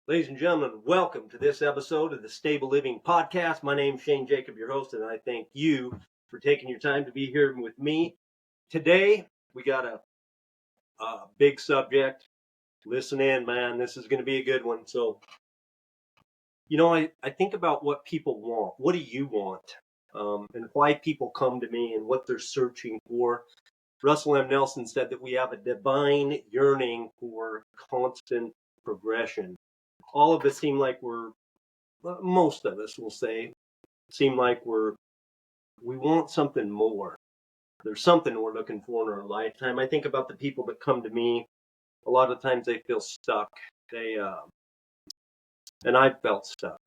Ladies and gentlemen, welcome to this episode of the Stable Living Podcast. My name's Shane Jacob, your host, and I thank you for taking your time to be here with me. Today, we got a big subject. Listen in, man. This is going to be a good one. So, I think about what people want. What do you want? And why people come to me and what they're searching for. Russell M. Nelson said that we have a divine yearning for constant progression. All of us seem like most of us will say, seem like we want something more. There's something we're looking for in our lifetime. I think about the people that come to me. A lot of times they feel stuck. And I've felt stuck,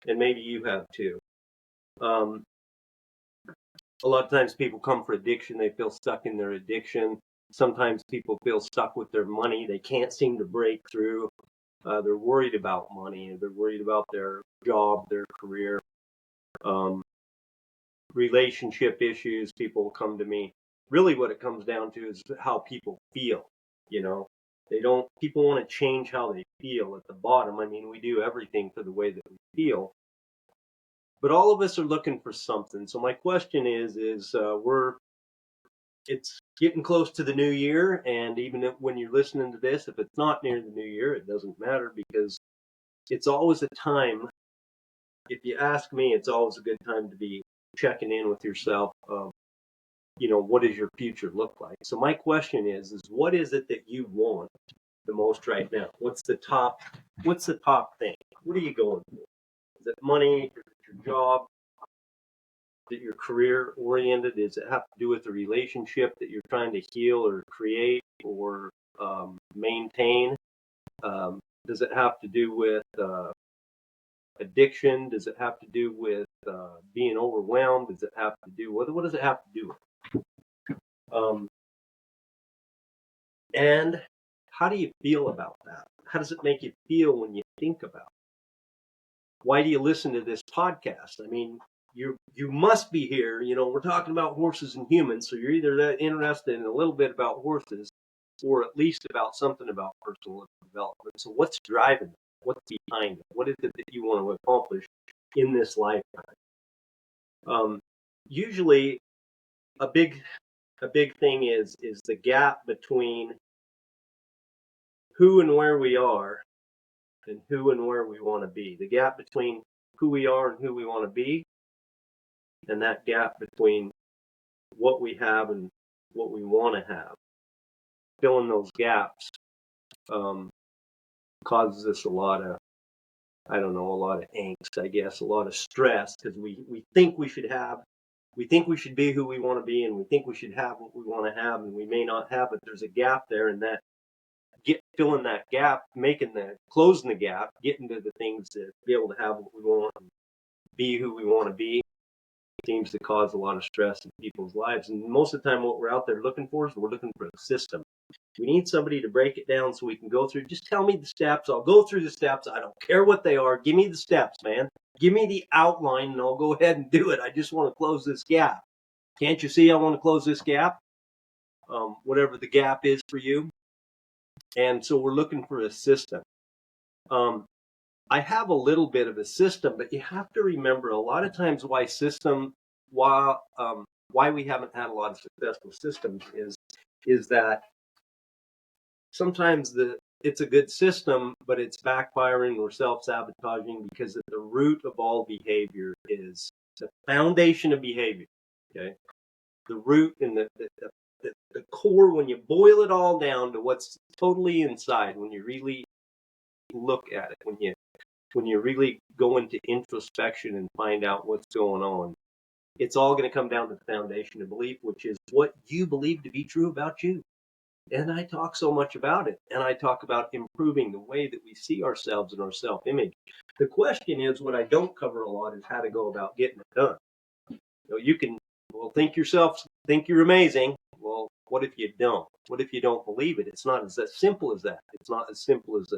and maybe you have too. A lot of times people come for addiction. They feel stuck in their addiction. Sometimes people feel stuck with their money. They can't seem to break through. They're worried about money. They're worried about their job, their career, relationship issues. People come to me. Really what it comes down to is how people feel. People want to change how they feel at the bottom. I mean, we do everything for the way that we feel. But all of us are looking for something. So my question is it's getting close to the new year, and even when you're listening to this, if it's not near the new year, it doesn't matter, because it's always a time, if you ask me, it's always a good time to be checking in with yourself. What does your future look like? So my question is what is it that you want the most right now? What's the top thing? What are you going for? Is it money? Is it your job? Is it your career oriented? Does it have to do with the relationship that you're trying to heal or create or maintain? Does it have to do with addiction? Does it have to do with being overwhelmed? Does it have to do what does it have to do with? And how do you feel about that? How does it make you feel when you think about it? Why do you listen to this podcast? I mean, you must be here. We're talking about horses and humans, so you're either that interested in a little bit about horses or at least about something about personal development. So what's driving it? What's behind it? What is it that you want to accomplish in this lifetime? Usually a big thing is the gap between who and where we are and who and where we want to be. The gap between who we are and who we want to be, and that gap between what we have and what we want to have. Filling those gaps causes us a lot of angst, I guess, a lot of stress, because we think we should be who we want to be, and we think we should have what we want to have, and we may not have it. There's a gap there, and filling that gap, closing the gap, getting to the things to be able to have what we want and be who we want to be, seems to cause a lot of stress in people's lives. And most of the time what we're out there looking for is we're looking for a system. We need somebody to break it down so we can go through. Just tell me the steps. I'll go through the steps. I don't care what they are. Give me the steps, man. Give me the outline and I'll go ahead and do it. I just want to close this gap. Can't you see I want to close this gap? Whatever the gap is for you. And so we're looking for a system. I have a little bit of a system, but you have to remember a lot of times why we haven't had a lot of successful systems is that sometimes it's a good system, but it's backfiring or self-sabotaging, because at the root of all behavior is the foundation of behavior. Okay, the root and the core, when you boil it all down to what's totally inside, when you really look at it, when you really go into introspection and find out what's going on, it's all going to come down to the foundation of belief, which is what you believe to be true about you. And I talk so much about it, and I talk about improving the way that we see ourselves and our self-image. The question is, what I don't cover a lot is how to go about getting it done. You can think you're amazing. Well, what if you don't? What if you don't believe it? It's not as simple as that. It's not as simple as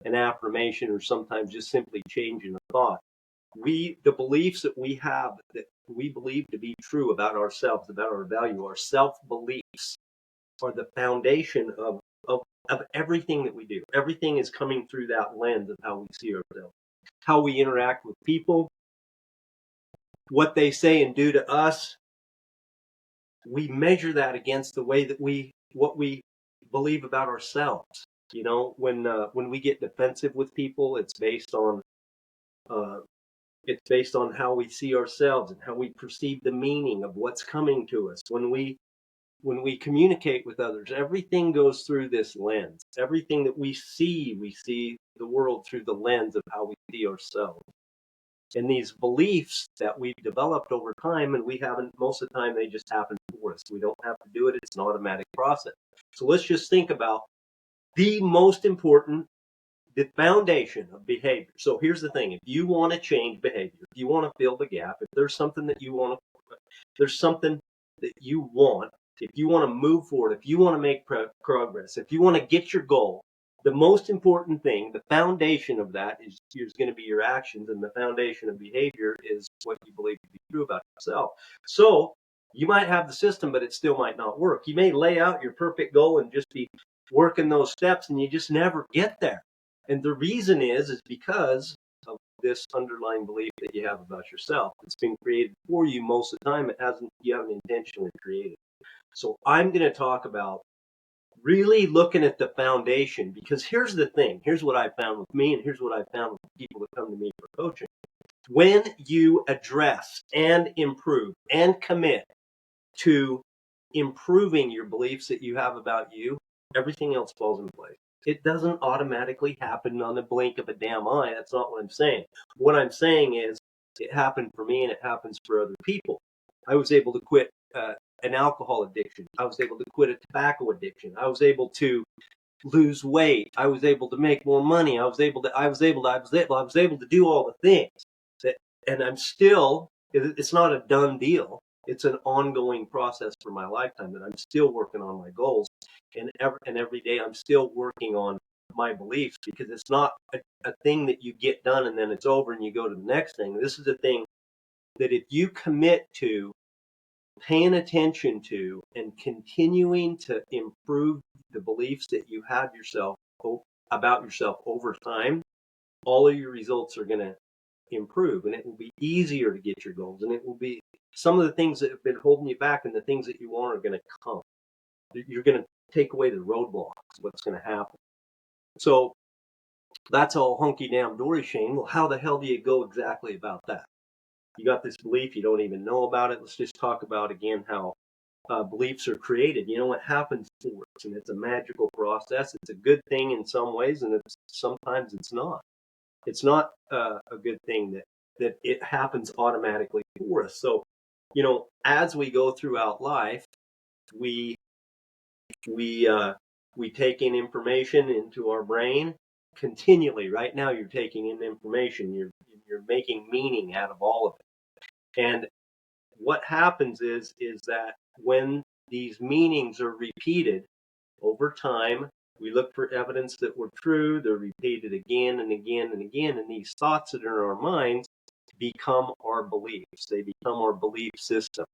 an affirmation or sometimes just simply changing a thought. The beliefs that we have that we believe to be true about ourselves, about our value, our self-beliefs are the foundation of everything that we do. Everything is coming through that lens of how we see ourselves, how we interact with people, what they say and do to us. We measure that against the way that what we believe about ourselves. You know, when we get defensive with people, uh, it's based on how we see ourselves and how we perceive the meaning of what's coming to us. When we communicate with others, everything goes through this lens. Everything that we see the world through the lens of how we see ourselves. And these beliefs that we've developed over time, and we haven't, most of the time, they just happen for us. We don't have to do it. It's an automatic process. So let's just think about the most important, the foundation of behavior. So here's the thing. If you want to change behavior, if you want to fill the gap, if there's something that you want to, there's something that you want, if you want to move forward, if you want to make progress, if you want to get your goal, the most important thing, the foundation of that is going to be your actions, and the foundation of behavior is what you believe to be true about yourself. So you might have the system, but it still might not work. You may lay out your perfect goal and just be working those steps, and you just never get there. And the reason is because of this underlying belief that you have about yourself. It's been created for you most of the time. You haven't intentionally created. So I'm going to talk about really looking at the foundation, because here's the thing. Here's what I found with me, and here's what I found with people that come to me for coaching. When you address and improve and commit to improving your beliefs that you have about you, everything else falls in place. It doesn't automatically happen on the blink of a damn eye. That's not what I'm saying. What I'm saying is it happened for me and it happens for other people. I was able to quit an alcohol addiction. I was able to quit a tobacco addiction. I was able to lose weight. I was able to make more money. I was able to do all the things that, and I'm still, it's not a done deal. It's an ongoing process for my lifetime that I'm still working on my goals. And every day I'm still working on my beliefs, because it's not a thing that you get done and then it's over and you go to the next thing. This is a thing that if you commit to paying attention to and continuing to improve the beliefs that you have about yourself over time, all of your results are going to improve, and it will be easier to get your goals, and it will be some of the things that have been holding you back and the things that you want are going to come. You're going to take away the roadblocks. What's going to happen? So that's all hunky damn dory, Shane. Well, how the hell do you go exactly about that? You got this belief, you don't even know about it. Let's just talk about again how beliefs are created. You know what happens for us, and it's a magical process. It's a good thing in some ways, and sometimes it's not. It's not a good thing that it happens automatically for us. So, as we go throughout life, we we uh, we take in information into our brain continually. Right now, you're taking in information. You're making meaning out of all of it. And what happens is that when these meanings are repeated over time, we look for evidence that were true. They're repeated again and again and again, and these thoughts that are in our minds become our beliefs. They become our belief system.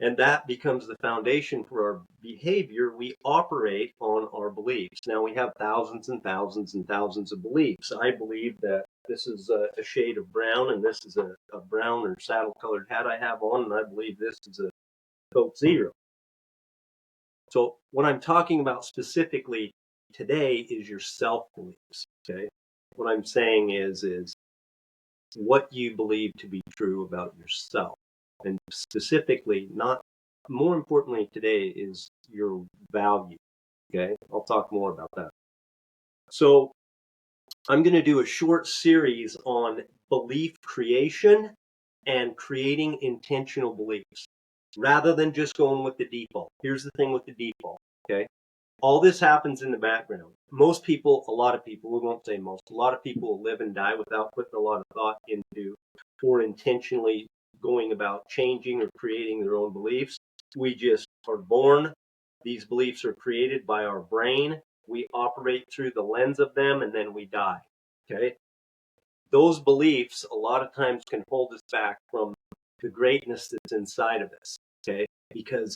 And that becomes the foundation for our behavior. We operate on our beliefs. Now, we have thousands and thousands and thousands of beliefs. I believe that this is a shade of brown, and this is a brown or saddle-colored hat I have on, and I believe this is a Coke Zero. So what I'm talking about specifically today is your self-beliefs, okay? What I'm saying is what you believe to be true about yourself. And specifically, more importantly today, is your value, okay? I'll talk more about that. So I'm going to do a short series on belief creation and creating intentional beliefs, rather than just going with the default. Here's the thing with the default, okay? All this happens in the background. Most people, a lot of people, we won't say most, a lot of people live and die without putting a lot of thought into or intentionally going about changing or creating their own beliefs. We just are born. These beliefs are created by our brain. We operate through the lens of them, and then we die. Okay? Those beliefs a lot of times can hold us back from the greatness that's inside of us. Okay? Because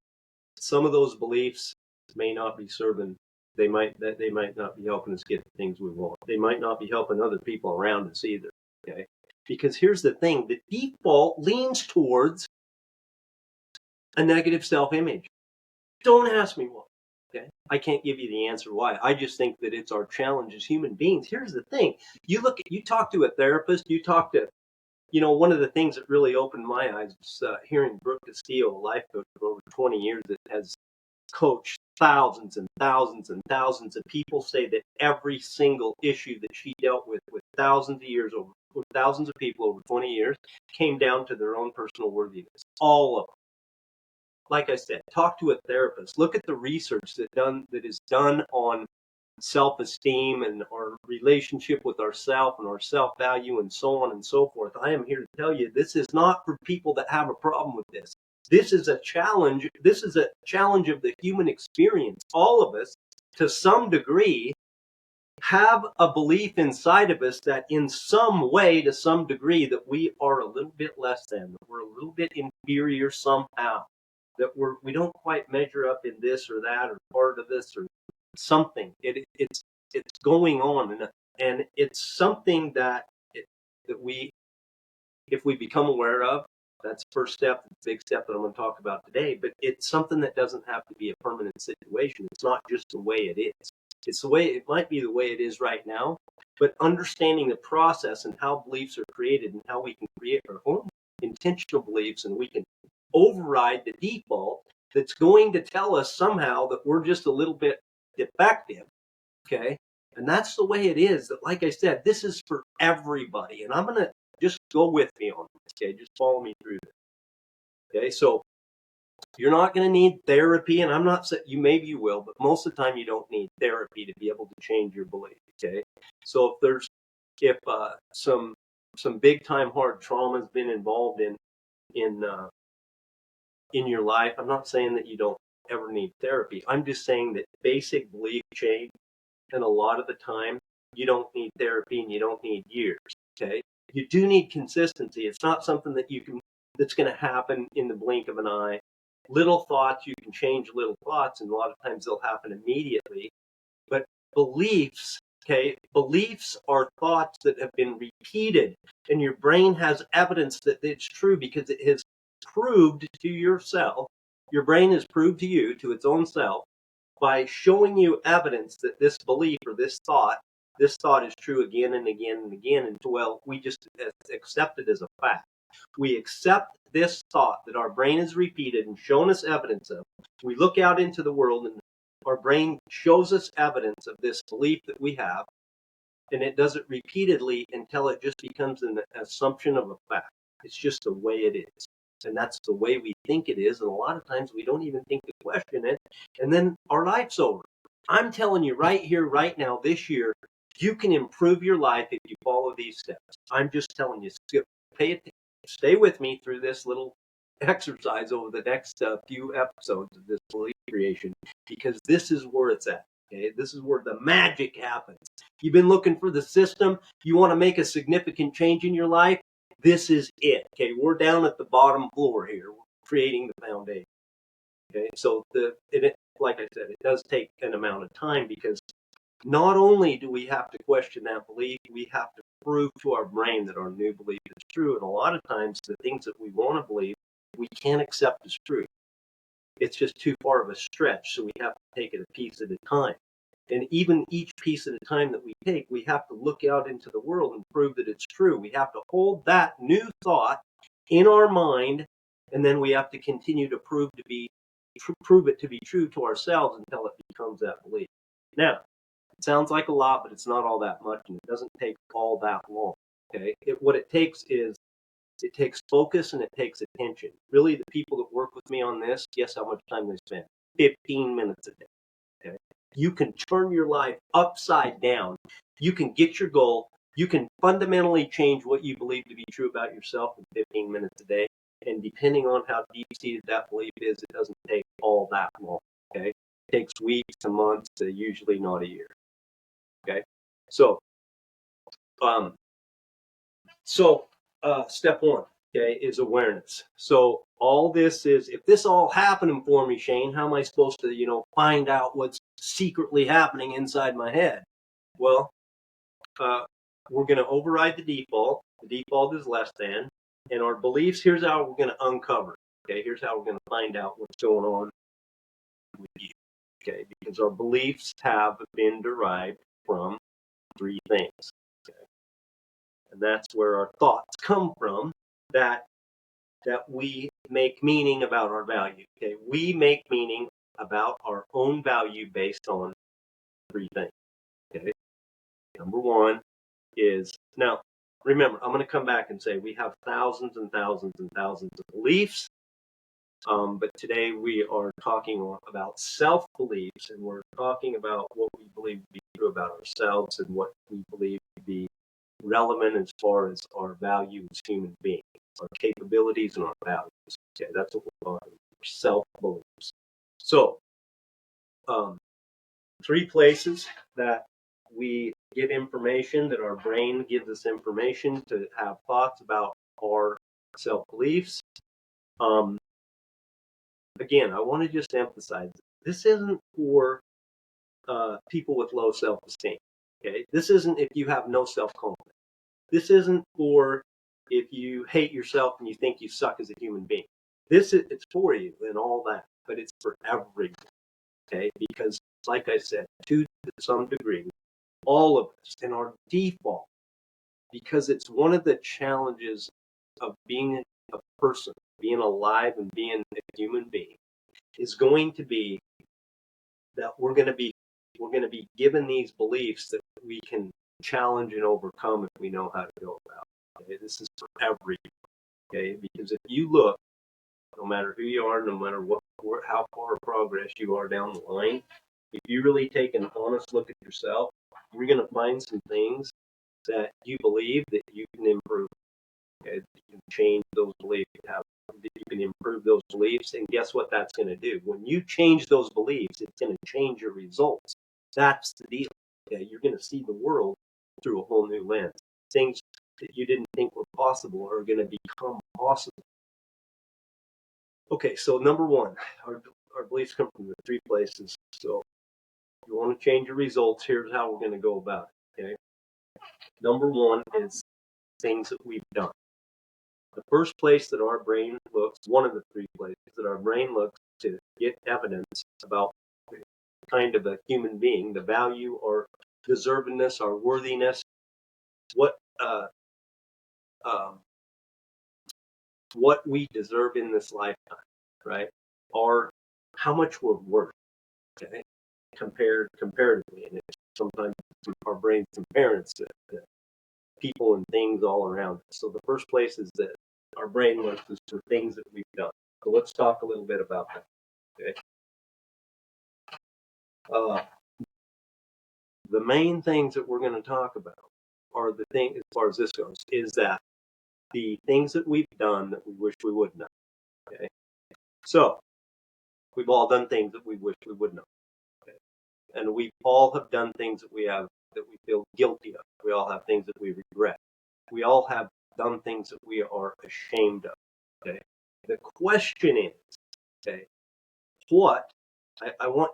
some of those beliefs may not be serving. They might not be helping us get the things we want. They might not be helping other people around us either. Okay? Because here's the thing: the default leans towards a negative self-image. Don't ask me why. Okay? I can't give you the answer why. I just think that it's our challenge as human beings. Here's the thing: you talk to a therapist, you talk to, one of the things that really opened my eyes was hearing Brooke Castillo, a life coach for over 20 years, that has coached thousands and thousands and thousands of people, say that every single issue that she dealt with thousands of people over 20 years came down to their own personal worthiness. All of them. Like I said, talk to a therapist. Look at the research that is done on self-esteem and our relationship with ourself and our self-value and so on and so forth. I am here to tell you, this is not for people that have a problem with this. This is a challenge. This is a challenge of the human experience. All of us, to some degree, have a belief inside of us that in some way, to some degree, that we are a little bit less than, that we're a little bit inferior somehow, that we don't quite measure up in this or that or part of this or something. It's going on, and it's something that we, if we become aware of, that's the first step, the big step that I'm going to talk about today. But it's something that doesn't have to be a permanent situation. It's not just the way it is. It might be the way it is right now, but understanding the process and how beliefs are created and how we can create our own intentional beliefs, and we can override the default that's going to tell us somehow that we're just a little bit defective. Okay. And that's the way it is. That, like I said, this is for everybody. And I'm going to just go with me on this. Okay. Just follow me through this. Okay. So you're not going to need therapy. And I'm not saying maybe you will, but most of the time you don't need therapy to be able to change your belief. Okay. So if some big time hard trauma has been involved in your life, I'm not saying that you don't ever need therapy. I'm just saying that basic belief change, and a lot of the time, you don't need therapy and you don't need years. Okay, you do need consistency. It's not something that's going to happen in the blink of an eye. Little thoughts, you can change little thoughts, and a lot of times they'll happen immediately. But beliefs, okay, beliefs are thoughts that have been repeated, and your brain has evidence that it's true because it has proved to yourself. Your brain has proved to you, to its own self, by showing you evidence that this belief or this thought is true again and again and again. And well, we just accept it as a fact. We accept this thought that our brain has repeated and shown us evidence of. We look out into the world and our brain shows us evidence of this belief that we have, and it does it repeatedly until it just becomes an assumption of a fact. It's just the way it is. And that's the way we think it is. And a lot of times we don't even think to question it. And then our life's over. I'm telling you right here, right now, this year, you can improve your life if you follow these steps. I'm just telling you, stay with me through this little exercise over the next few episodes of this belief creation, because this is where it's at. Okay, this is where the magic happens. You've been looking for the system. You want to make a significant change in your life. This is it. Okay, we're down at the bottom floor here. We're creating the foundation. Okay, so like I said, it does take an amount of time, because not only do we have to question that belief, we have to prove to our brain that our new belief is true. And a lot of times, the things that we want to believe, we can't accept as true. It's just too far of a stretch, so we have to take it a piece at a time. And even each piece at a time that we take, we have to look out into the world and prove that it's true. We have to hold that new thought in our mind, and then we have to continue to prove it to be true to ourselves until it becomes that belief. Now, it sounds like a lot, but it's not all that much, and it doesn't take all that long. Okay, what it takes is, it takes focus and it takes attention. Really, the people that work with me on this, guess how much time they spend? 15 minutes a day. Okay? You can turn your life upside down. You can get your goal. You can fundamentally change what you believe to be true about yourself in 15 minutes a day. And depending on how deep-seated that belief is, it doesn't take all that long. Okay? takes weeks to months to usually not a year. Okay, so um, step one, okay, is awareness. So all this is, if this all happening for me, Shane, how am I supposed to, find out what's secretly happening inside my head? Well, uh, we're going to override the default. The default is less than, and our beliefs. Here's how we're going to uncover. Okay, here's how we're going to find out what's going on with you. Okay, because our beliefs have been derived from three things. Okay, and that's where our thoughts come from. That we make meaning about our value. Okay, we make meaning about our own value based on three things. Okay, number one is, now remember, I'm going to come back and say we have thousands and thousands and thousands of beliefs, but today we are talking about self-beliefs, and we're talking about what we believe to be true about ourselves and what we believe to be relevant as far as our value as human beings, our capabilities and our values. Okay, that's what we're talking about, self-beliefs. So, three places that we get information, that our brain gives us information to have thoughts about our self-beliefs. Again, I want to just emphasize, this isn't for people with low self-esteem. Okay, this isn't if you have no self-confidence. This isn't for if you hate yourself and you think you suck as a human being. It's for you and all that, but it's for everyone. Okay, because like I said, to some degree, all of us in our default, because it's one of the challenges of being a person, being alive and being a human being, is going to be that we're going to be given these beliefs that we can challenge and overcome if we know how to go about it. Okay? This is for everyone. Okay, because if you look, no matter who you are, no matter how far progress you are down the line, if you really take an honest look at yourself, you're going to find some things that you believe that you can improve. Okay? You can change those beliefs. You can improve those beliefs, and guess what that's going to do? When you change those beliefs, it's going to change your results. That's the deal. Okay? You're going to see the world through a whole new lens. Things that you didn't think were possible are going to become possible. Okay, so number one, our beliefs come from the three places. So if you want to change your results, here's how we're going to go about it. Okay, number one is things that we've done. The first place that our brain looks, one of the three places that our brain looks to get evidence about the kind of a human being, the value, our deservedness, our worthiness, what we deserve in this lifetime, right? Or how much we're worth, okay? Comparatively, and sometimes our brains compare us to people and things all around us. So the first place is that our brain looks for things that we've done. So let's talk a little bit about that. Okay. The main things that we're going to talk about are the thing, as far as this goes, is that the things that we've done that we wish we would know. Okay. So we've all done things that we wish we would know. Okay. And we all have done things that we feel guilty of. We all have things that we regret. We all have done things that we are ashamed of. Okay. The question is, okay, what I want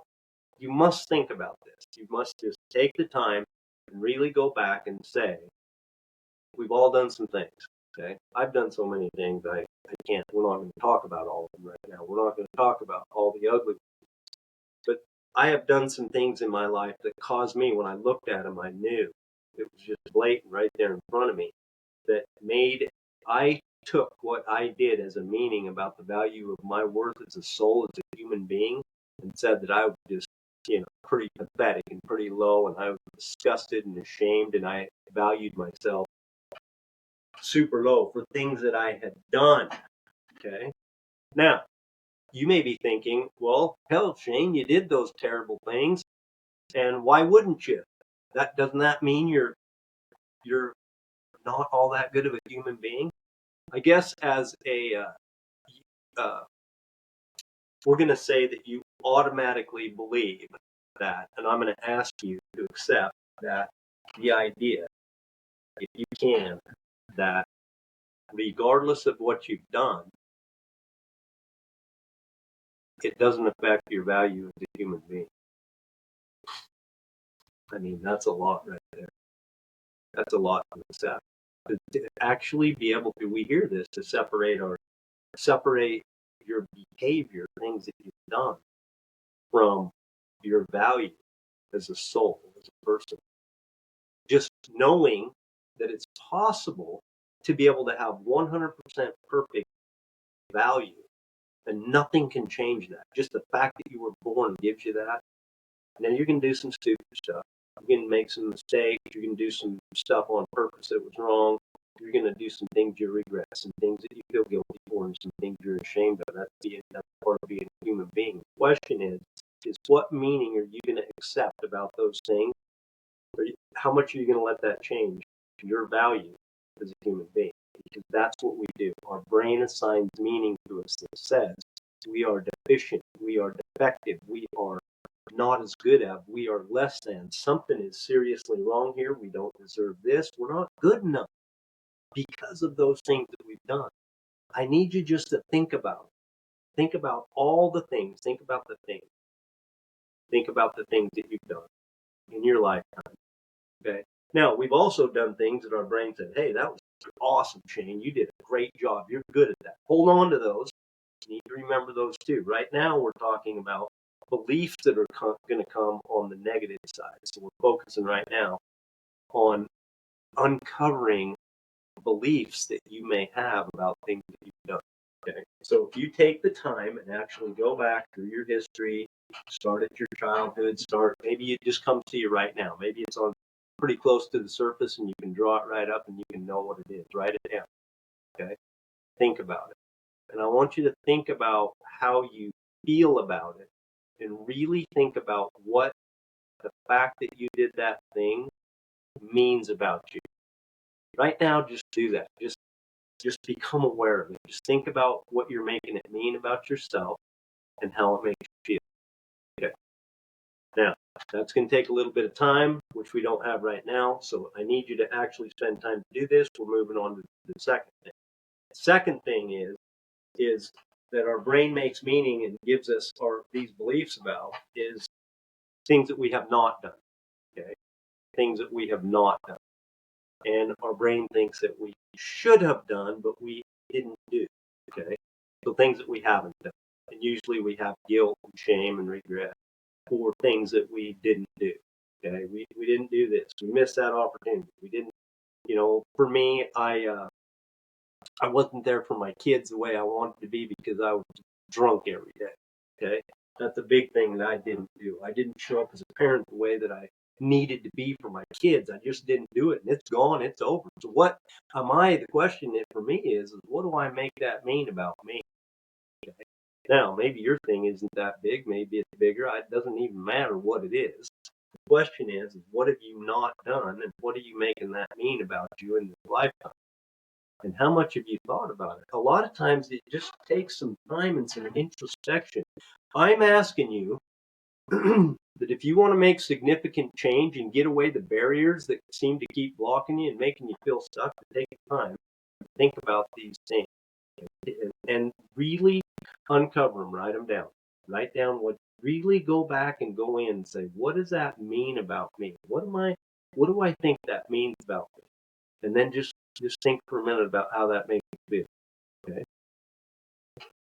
you must think about this. You must just take the time and really go back and say, we've all done some things. Okay. I've done so many things I can't. We're not going to talk about all of them right now. We're not going to talk about all the ugly things. But I have done some things in my life that caused me, when I looked at them, I knew it was just blatant right there in front of me, that I took what I did as a meaning about the value of my worth as a soul, as a human being, and said that I was just, pretty pathetic and pretty low, and I was disgusted and ashamed, and I valued myself super low for things that I had done. Okay. Now, you may be thinking, well, hell, Shane, you did those terrible things, and why wouldn't you? Doesn't that mean you're not all that good of a human being? I guess as we're going to say that you automatically believe that, and I'm going to ask you to accept that the idea, if you can, that regardless of what you've done, it doesn't affect your value as a human being. I mean, that's a lot right there. That's a lot to accept. To actually be able to, we hear this, to separate your behavior, things that you've done, from your value as a soul, as a person. Just knowing that it's possible to be able to have 100% perfect value and nothing can change that. Just the fact that you were born gives you that. Now you can do some stupid stuff. You can make some mistakes. You can do some stuff on purpose that was wrong. You're going to do some things you regret, some things that you feel guilty for, and some things you're ashamed of. That's part of being a human being. The question is what meaning are you going to accept about those things? Or how much are you going to let that change your value as a human being? Because that's what we do. Our brain assigns meaning to us that says we are deficient, we are defective, we are not as good at, we are less than. Something is seriously wrong here. We don't deserve this. We're not good enough because of those things that we've done. I need you just to think about it. Think about all the things. Think about the things. Think about the things that you've done in your lifetime. Okay. Now, we've also done things that our brain said, hey, that was awesome, Shane. You did a great job. You're good at that. Hold on to those. You need to remember those too. Right now, we're talking about beliefs that are going to come on the negative side. So we're focusing right now on uncovering beliefs that you may have about things that you've done. Okay. So if you take the time and actually go back through your history, start at your childhood, maybe it just comes to you right now. Maybe it's on pretty close to the surface and you can draw it right up and you can know what it is. Write it down. Okay. Think about it. And I want you to think about how you feel about it and really think about what the fact that you did that thing means about you. Right now, just do that. Just become aware of it. Just think about what you're making it mean about yourself and how it makes you feel. Okay. Now, that's going to take a little bit of time, which we don't have right now. So I need you to actually spend time to do this. We're moving on to the second thing. The second thing is that our brain makes meaning and gives us these beliefs about is things that we have not done. Okay. Things that we have not done. And our brain thinks that we should have done, but we didn't do. Okay. So things that we haven't done. And usually we have guilt and shame and regret for things that we didn't do. Okay. We didn't do this. We missed that opportunity. We didn't, for me, I wasn't there for my kids the way I wanted to be because I was drunk every day. Okay. That's a big thing that I didn't do. I didn't show up as a parent the way that I needed to be for my kids. I just didn't do it, and it's gone. It's over. So what am I? The question for me is what do I make that mean about me? Okay. Now, maybe your thing isn't that big. Maybe it's bigger. It doesn't even matter what it is. The question is what have you not done, and what are you making that mean about you in this lifetime? And how much have you thought about it? A lot of times it just takes some time and some introspection. I'm asking you that if you want to make significant change and get away the barriers that seem to keep blocking you and making you feel stuck, to take time to think about these things and really uncover them, write them down. Write down really go back and go in and say, what does that mean about me? What do I think that means about me? And then just think for a minute about how that makes you feel.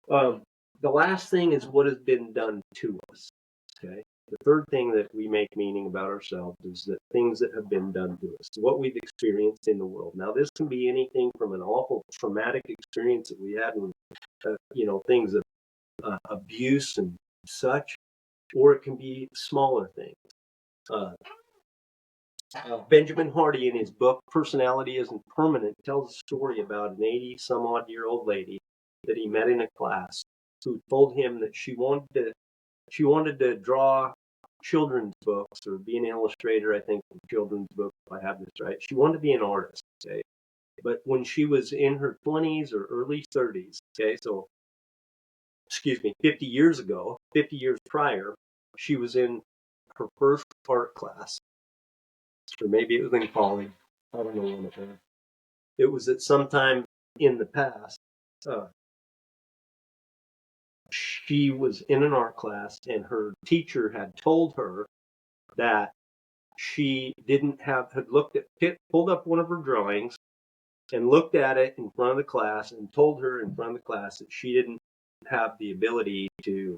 Okay. The last thing is what has been done to us. Okay. The third thing that we make meaning about ourselves is that things that have been done to us, what we've experienced in the world. Now, this can be anything from an awful traumatic experience that we had when, things of abuse and such, or it can be smaller things. Benjamin Hardy, in his book "Personality Isn't Permanent," tells a story about an 80-some-odd-year-old lady that he met in a class who told him that she wanted to draw children's books or be an illustrator, I think, for children's books, if I have this right. She wanted to be an artist, okay? But when she was in her 20s or early 30s, okay, so 50 years ago, 50 years prior, she was in her first art class, or maybe it was in college. I don't know when it was. It was at some time in the past. Uh, she was in an art class, and her teacher had told her that she didn't have, had looked at, pulled up one of her drawings and looked at it in front of the class and told her in front of the class that she didn't have the ability to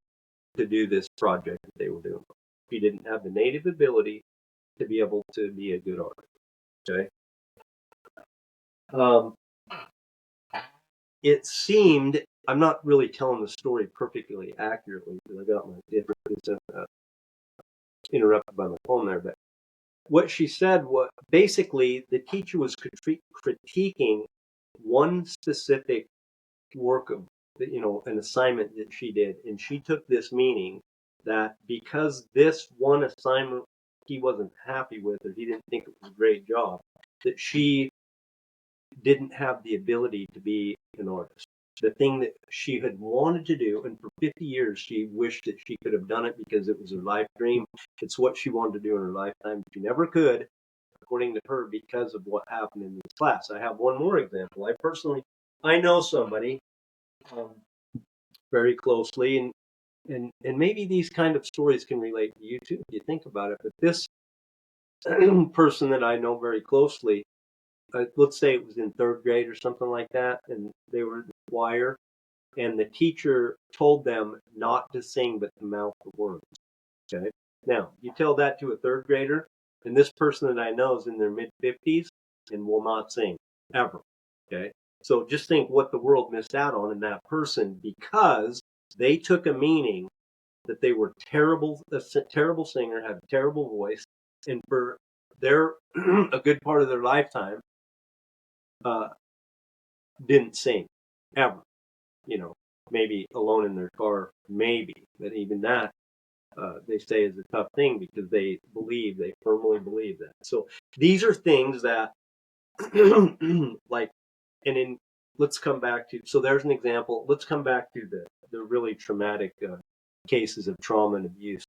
do this project that they were doing. She didn't have the native ability to be able to be a good artist. Okay. Um, it seemed, I'm not really telling the story perfectly accurately because I got my interrupted by my phone there, but what she said was basically the teacher was critiquing one specific work of, an assignment that she did, and she took this meaning that because this one assignment he wasn't happy with, or he didn't think it was a great job, that she didn't have the ability to be an artist. The thing that she had wanted to do, and for 50 years she wished that she could have done it because it was her life dream. It's what she wanted to do in her lifetime. She never could, according to her, because of what happened in this class. I have one more example. I know somebody um, very closely, and maybe these kind of stories can relate to you too if you think about it. But this person that I know very closely, let's say it was in third grade or something like that, and they were in the choir, and the teacher told them not to sing but to mouth the words. Okay. Now, you tell that to a third grader, and this person that I know is in their mid 50s and will not sing ever. Okay. So just think what the world missed out on in that person because they took a meaning that they were a terrible singer, had a terrible voice, and for their a good part of their lifetime uh, didn't sing ever. Maybe alone in their car, maybe, but even that they say is a tough thing because they firmly believe that. So these are things that, like, and in let's come back to. So there's an example. Let's come back to the really traumatic cases of trauma and abuse.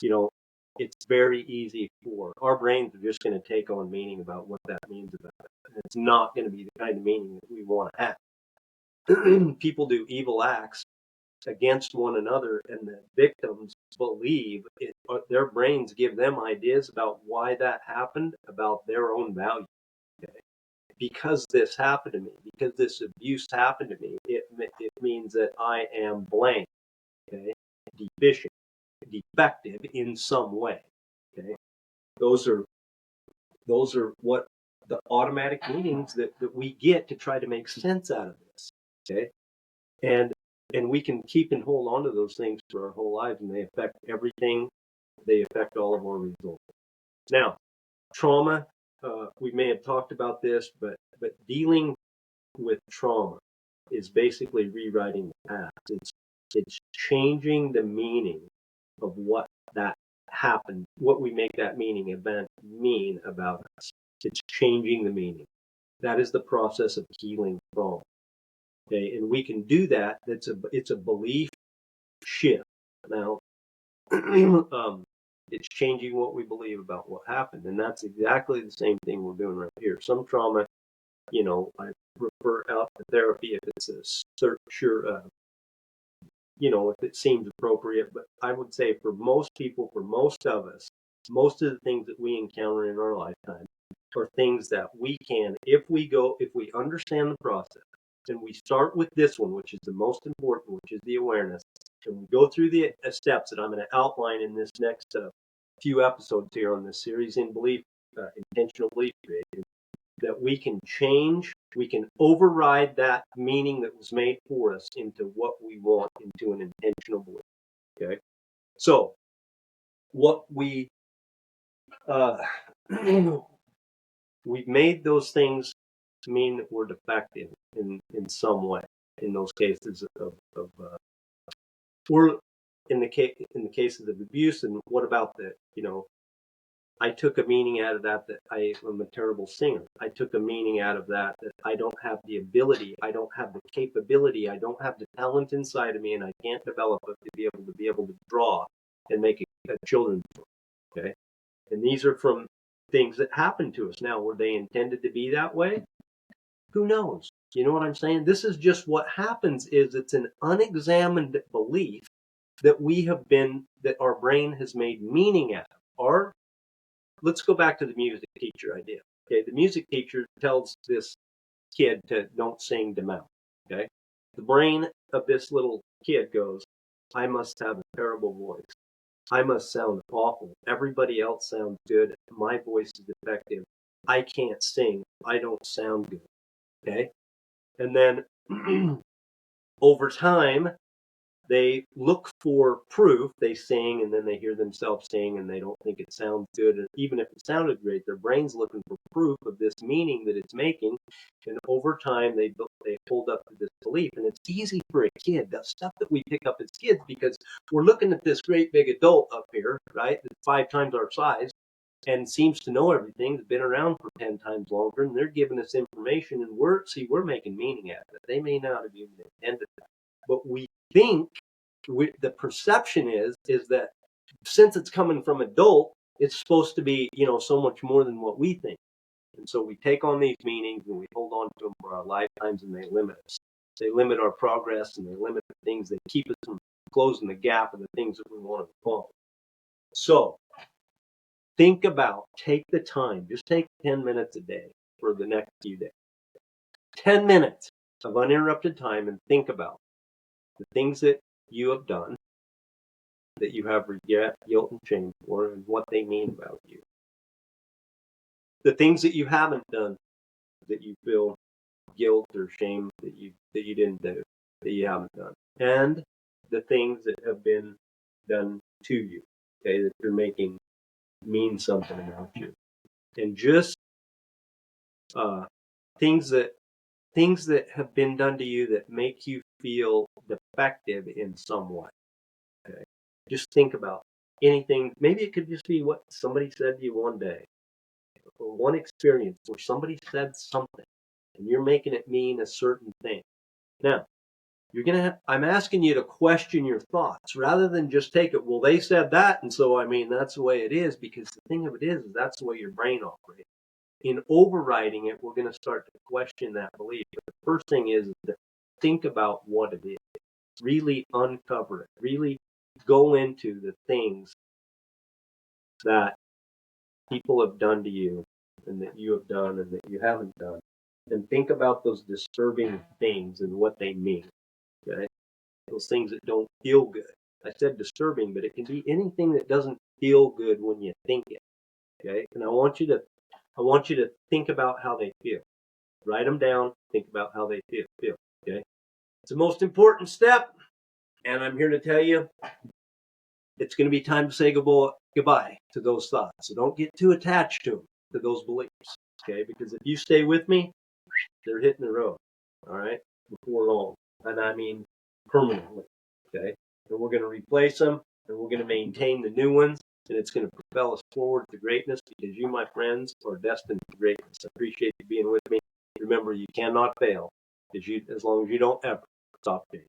You know, it's very easy for our brains are just going to take on meaning about what that means about it. And it's not going to be the kind of meaning that we want to have. People do evil acts against one another, and the victims believe it, their brains give them ideas about why that happened, about their own value. Okay? Because this happened to me, because this abuse happened to me, it means that I am blank, okay? Deficient, defective in some way. Okay, those are what the automatic meanings that we get to try to make sense out of this. Okay, and we can keep and hold on to those things for our whole lives, and they affect everything. They affect all of our results. Now, trauma. We may have talked about this, but dealing with trauma is basically rewriting the past. It's changing the meaning of what that happened, what we make that meaning event mean about us. It's changing the meaning. That is the process of healing trauma. Okay, and we can do that. It's a belief shift. Now, it's changing what we believe about what happened, and that's exactly the same thing we're doing right here. Some trauma, I refer out to therapy if it's a sure, if it seems appropriate. But I would say for most people, for most of us, most of the things that we encounter in our lifetime are things that we can, if we understand the process, and we start with this one, which is the most important, which is the awareness, and we go through the steps that I'm going to outline in this next few episodes here on this series in belief, intentional belief creation, that we can change, we can override that meaning that was made for us into what we want, into an intentional belief. Okay, so what we've made those things mean that we're defective in some way. In those cases of or in the cases of abuse, and what about the I took a meaning out of that I am a terrible singer. I took a meaning out of that I don't have the ability, I don't have the capability, I don't have the talent inside of me, and I can't develop it to be able to draw and make a children's book. Okay, and these are from things that happened to us. Now, were they intended to be that way? Who knows? You know what I'm saying? This is just what happens. Is it's an unexamined belief that our brain has made meaning out of. Or let's go back to the music teacher idea. Okay, the music teacher tells this kid to don't sing to mouth. Okay, the brain of this little kid goes, I must have a terrible voice. I must sound awful. Everybody else sounds good. My voice is defective. I can't sing. I don't sound good. Okay, and then over time, they look for proof. They sing and then they hear themselves sing and they don't think it sounds good. And even if it sounded great, their brain's looking for proof of this meaning that it's making. And over time, they hold up to this belief. And it's easy for a kid, the stuff that we pick up as kids, because we're looking at this great big adult up here, right? That's 5 times our size and seems to know everything, has been around for 10 times longer, and they're giving us information, and we're making meaning out of it. They may not have even intended that, but we think the perception is that since it's coming from adult, it's supposed to be, so much more than what we think. And so we take on these meanings and we hold on to them for our lifetimes, and they limit us. They limit our progress, and they limit the things that keep us from closing the gap of the things that we want to accomplish. So take the time, just take 10 minutes a day for the next few days. 10 minutes of uninterrupted time, and think about the things that you have done that you have regret, guilt, and shame for, and what they mean about you. The things that you haven't done that you feel guilt or shame that you didn't do, that you haven't done, and the things that have been done to you, okay, that you're making mean something about you, and just things that have been done to you that make you feel defective in some way. Okay, just think about anything. Maybe it could just be what somebody said to you one day, or one experience where somebody said something, and you're making it mean a certain thing. Now, I'm asking you to question your thoughts rather than just take it, well, they said that, and so, that's the way it is, because the thing of it is that's the way your brain operates. In overriding it, we're going to start to question that belief. But the first thing is to think about what it is. Really uncover it. Really go into the things that people have done to you, and that you have done, and that you haven't done. And think about those disturbing things and what they mean. Okay? Those things that don't feel good. I said disturbing, but it can be anything that doesn't feel good when you think it. Okay? And I want you to think about how they feel. Write them down. Think about how they feel. Okay? It's the most important step, and I'm here to tell you it's going to be time to say goodbye to those thoughts. So don't get too attached to them, to those beliefs. Okay? Because if you stay with me, they're hitting the road. All right? Before long. And I mean permanently. Okay? And we're going to replace them, and we're going to maintain the new ones, and it's going to propel us forward to greatness, because you, my friends, are destined for greatness. I appreciate you being with me. Remember, you cannot fail as long as you don't ever stop chasing.